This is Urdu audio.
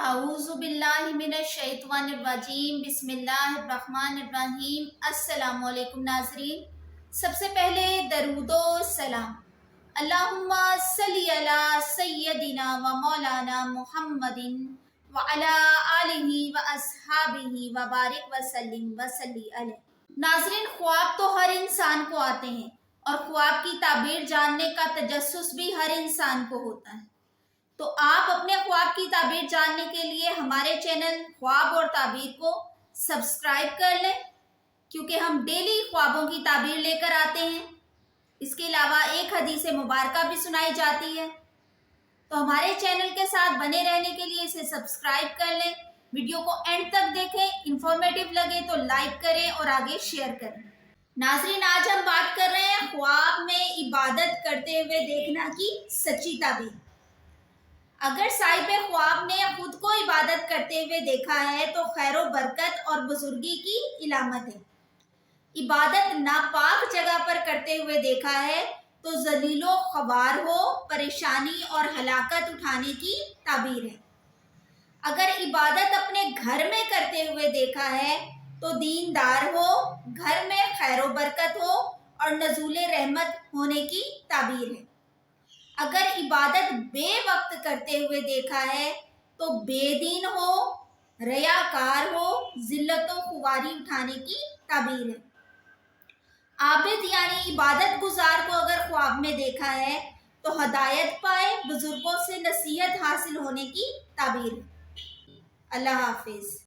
اعوذ باللہ من الشیطان الرجیم بسم اللہ الرحمن الرحیم۔ السلام علیکم ناظرین، سب سے پہلے درود و سلام اللہم صلی علی سیدنا و مولانا محمد وعلی آلہ و اصحابہ وبارک وسلم وصلی علیہ۔ ناظرین، خواب تو ہر انسان کو آتے ہیں اور خواب کی تعبیر جاننے کا تجسس بھی ہر انسان کو ہوتا ہے، تو آپ اپنے خواب کی تعبیر جاننے کے لیے ہمارے چینل خواب اور تعبیر کو سبسکرائب کر لیں، کیونکہ ہم ڈیلی خوابوں کی تعبیر لے کر آتے ہیں۔ اس کے علاوہ ایک حدیث مبارکہ بھی سنائی جاتی ہے، تو ہمارے چینل کے ساتھ بنے رہنے کے لیے اسے سبسکرائب کر لیں، ویڈیو کو اینڈ تک دیکھیں، انفارمیٹیو لگے تو لائک کریں اور آگے شیئر کریں۔ ناظرین، آج ہم بات کر رہے ہیں خواب میں عبادت کرتے ہوئے دیکھنا کی سچی تعبیر۔ اگر صاحب خواب نے خود کو عبادت کرتے ہوئے دیکھا ہے تو خیر و برکت اور بزرگی کی علامت ہے۔ عبادت ناپاک جگہ پر کرتے ہوئے دیکھا ہے تو ذلیل و خوار ہو، پریشانی اور ہلاکت اٹھانے کی تعبیر ہے۔ اگر عبادت اپنے گھر میں کرتے ہوئے دیکھا ہے تو دیندار ہو، گھر میں خیر و برکت ہو اور نزول رحمت ہونے کی تعبیر ہے۔ اگر عبادت بے وقت کرتے ہوئے دیکھا ہے تو بے دین ہو، ریاکار ہو، ذلت و خواری اٹھانے کی تعبیر ہے۔ عابد یعنی عبادت گزار کو اگر خواب میں دیکھا ہے تو ہدایت پائے، بزرگوں سے نصیحت حاصل ہونے کی تعبیر ہے۔ اللہ حافظ۔